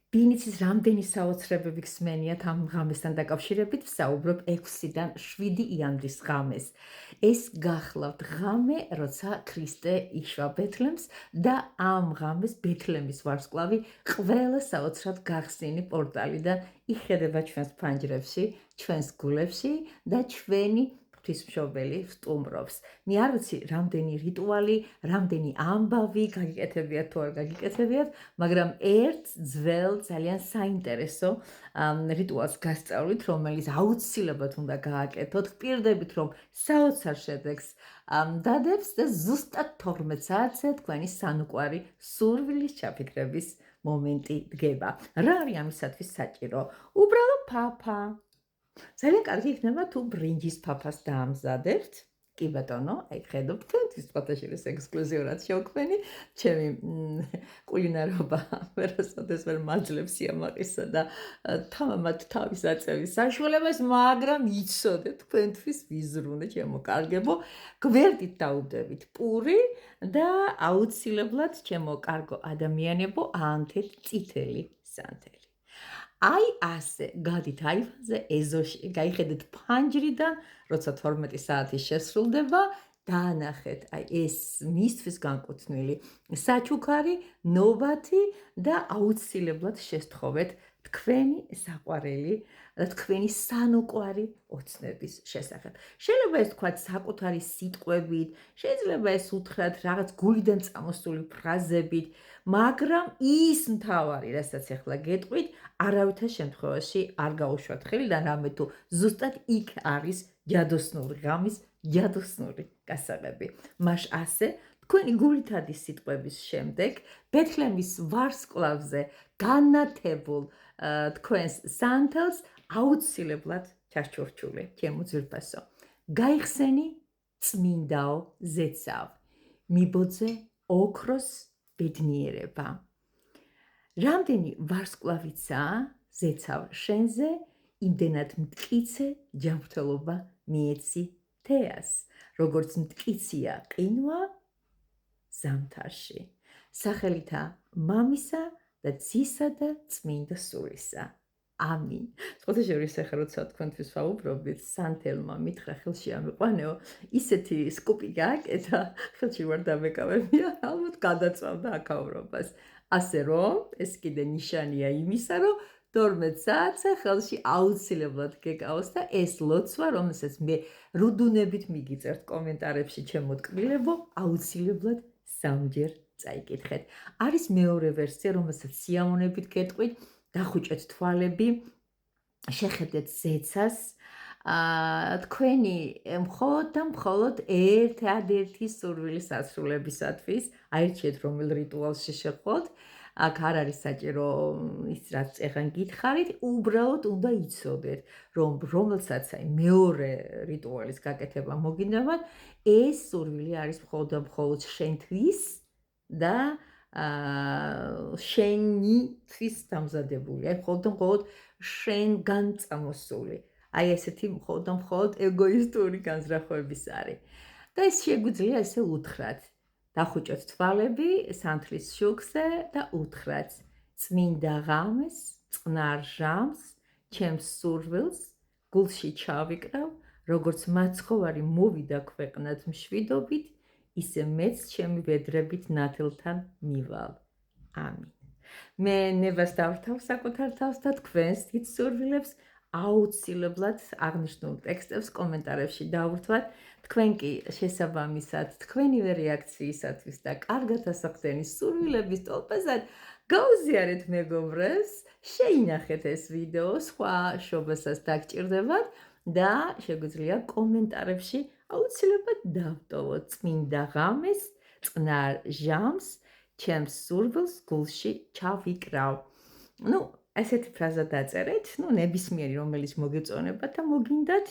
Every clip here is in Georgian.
ბინიცის რამდენი საოცრებები გსმენიათ ამ ღამესთან დაკავშირებით, ვსაუბრობ 6-დან 7 იანვრის ღამეს. ეს გახლავთ ღამე, როცა ქრისტე იშვა ბეთლემს და ამ ღამეს ბეთლემის ვარსკვლავი ყველა საოცრად გახსნილი პორტალიდან იხედება ჩვენს ფანჯრებში, ჩვენს გულებში და ჩვენი ღვთისმშობელი სტუმრობს. მე არ ვიცი, რამდენი რიტუალი, რამდენი ამბავი გაგიკეთებიათ თუ არ გაგიკეთებიათ, მაგრამ ერთ ძველ ძალიან საინტერესო რიტუალს გასწავლით, რომელიც აუცილებლად უნდა გააკეთოთ. გპირდებით, რომ საოცარ შედეგს დადებს და ზუსტად 12 საათზე თქვენი სანუკვარი სურვილის ჩაფიქრების მომენტი დგება. რა არის ამისათვის საჭირო? უბრალოდ ფაფა. ძალიან კარგი იქნება თუ ბრინჯის ფაფას დაამზადებთ. კი ბატონო, აი ხედავთ თქვენთვის ფოტოშირის ექსკლუზიურად შევქმენი, ჩემი კულინარობა ვერასოდეს ვერ მაძლევს სიამაყისა და თამამად თავის აწევის საშუალებას, მაგრამ იცოდეთ თქვენთვის ვიზრუნე, ჩემო კარგებო, გვერდით დაუდევით პური და აუცილებლად, ჩემო კარგო ადამიანებო, აანთეთ წითელი სანთელი. აი ასე, გადით აივანზე, ეზოში, გაიხედეთ ფანჯრიდან, როცა 12 საათი შესრულდება, დაანახეთ, აი ეს მისთვის განკუთვნილი საჩუქარი, ნობათი და აუცილებლად შესთხოვეთ თქვენი საყვარელი და თქვენი სანუკვარი ოცნების შესახებ. შეიძლება ეს თქვათ საკუთარი სიტყვებით, შეიძლება ეს უთხრათ რაღაც გულიდან წამოსული ფრაზებით, მაგრამ ის მთავარი, რასაც ახლა გეტყვით, არავითარ შემთხვევაში არ გაუშვათ ხელი და რამე თუ ზუსტად იქ არის ჯადოსნური ღამის ჯადოსნური გასაღები. მაშ ასე, თქვენი გულითადი სიტყვების შემდეგ, ბეთლემის ვარსკვლავზე განათებულ თქვენს სანთელს აუცილებლად ჩარჩურჩული, ჩემო ძვირფასო. გაიხსენი წმინდაო ზეცავ, მიბოძე ოქროს ბედნიერება. რამდენი ვარსკვლავიცაა ზეცავ შენზე, იმდენად მტკიცე ჯანმრთელობა მიეცი თეას, როგორც მტკიცია ყინვა ზამთარში. სახელითა მამისა და ძისა და წმინდა სულისა. ამინ. ხოთაშორის ახლა როცა თქვენთვის ვაუბრობთ, სანთელმა მითხრა ხელში ამიყვანეო, ისეთი სკუპი გააკეთა, ხელში ვარ დამეკავებია, ალბათ გადაწვავდა აკავრობას. ასე რომ, ეს კიდე ნიშანია იმისა, რომ 12 საათზე ხელში აუცილებლად გეკავოს და ეს ლოცვა, რომელსაც მე რუდუნებით მიგიწერთ კომენტარებში ჩემო ტკბილებო, აუცილებლად 3-ჯერ წაიკითხეთ. არის მეორე ვერსია, რომელსაც სიამონებით გეტყვით, დახუჭეთ თვალები, შეხედეთ ზეცას, თქვენი მხოლოდ და მხოლოდ ერთადერთი სურვილის ასრულებისათვის, აირჩიეთ რომელ რიტუალში შეხვდეთ, აქ არ არის საჭირო ის რაც ეხან გითხარით, უბრალოდ უნდა იცოდეთ, რომ რომელსაც აი მეორე რიტუალის გაკეთება მოგინდებათ, ეს სურვილი არის მხოლოდ და მხოლოდ შენთვის და შენთვის დამზადებული, აი მხოლოდ და მხოლოდ შენგან წამოსული. აი ესეთი მხოლოდ და მხოლოდ ეგოისტური განზრახვების არის. და ეს შეგვიძლია ესე უთხრათ. დახუჭოთ თვალები სანთლის შუქზე და უთხრათ. წმინდა ღამეს, წყნარ ჟამს, ჩემს სურვილს, გულში ჩავიკრავ, როგორც მაცხოვარი მოვიდა ქვეყნად მშვიდობით, ისე მეც ჩემი ბედრებით ნათელთან მივალ. ამინ. მე ნებას დავრთავ საკუთარ თავს და თქვენს დიდ სურვილებს აუცილებლად აღნიშნულ ტექსტებს კომენტარებში დავვრთვათ. თქვენ კი შესაბამისად თქვენივე რეაქციისათვის და კარგად ასახდენი სურვილების ტოლპაზად გაუზიარეთ მეგობრებს, შეინახეთ ეს ვიდეო, სხვა შობასაც დაგჭირდებათ და შეგვიძლია კომენტარებში აუცილებლად დავტოვოთ წმინდა ღამეს, წყნარ ჟამს, ჩემს სურვილს გულში ჩავიკრავ. ნუ ესეთი ფრაზა დაწერეთ, ნებისმიერი რომელიც მოგეწონებათ და მოგინდათ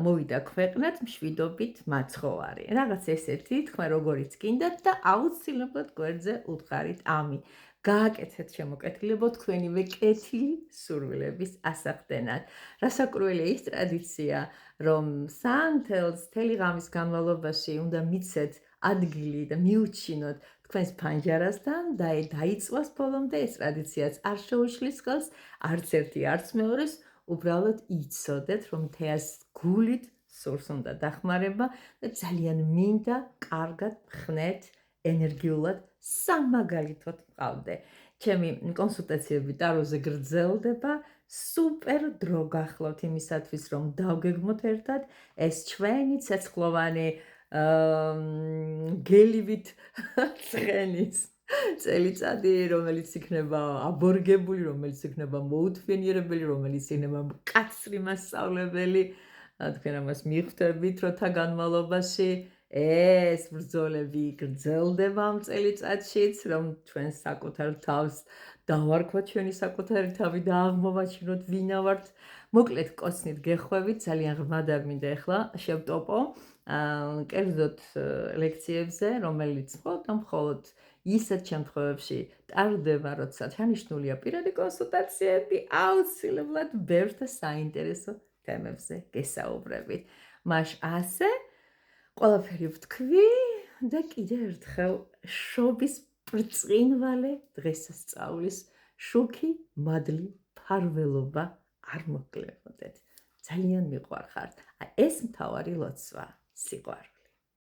მოვიდა ქვეყნად მშვიდობით მაცხოვარი. რაღაც ესეთი თქვენ როგორიც გინდათ და აუცილებლად გვერდზე უთხარით ამინ. გააკეთეთ შემოკეთილებო თქვენივე კეთილი სურვილების ასახდენად. რასაკვირველია ის ტრადიცია, რომ სანთელს მთელი ღამის განმავლობაში უნდა მიცეთ ადგილი და მიუჩინოთ თქვენს ფანჯარასთან და დაიწყოს ბოლომდე ეს ტრადიციაც არ შეუშლის ხელს, არც ერთი, არც მეორეს, უბრალოდ იცოდეთ, რომ თეას გულით სურს უნდა დახმარება და ძალიან მინდა კარგად ხნეთ ენერგიულად სამაგალითოდ მყავდე. ჩემი კონსულტაციები ტაროზე გრძელდება, სუპერ დრო გახლავთ იმისათვის, რომ დავგეგმოთ ერთად ეს ჩვენი ცეცხლოვანი გელივით ცხენის წელიწადი, რომელიც იქნება აბორგებული, რომელიც იქნება მოუთვენიერებელი, რომელიც იქნება მკაცრი მასწავლებელი. თქვენ ამას მიხვდებით, როთა განმავლობაში ეს ბრძოლები გრძელდება ამ წელიწადშიც, რომ ჩვენ საკუთარ თავს დავარქვათ ჩვენი საკუთარი თავი და აღმოვაჩინოთ ვინა ვართ. მოკლედ კოცნით გეხვევით, ძალიან ღრმადად მინდა ახლა შევტოპო კერძოდ ლექციებზე, რომელიც მხოლოდ ისეთ შემთხვევებში ტარდება, როცა ჩანიშნულია პირადი კონსულტაციები, აუცილებლად ბევრ და საინტერესო თემებზე გესაუბრებით. მაშ ასე ყველაფერი ვთქვი და კიდევ ერთხელ შობის ბრწყინვალე დღესასწაულის შუქი, მადლი, ფარველობა არ მოგკლებოდეთ. ძალიან მიყვარხართ. ეს მთავარი ლოცვა, სიყვარული.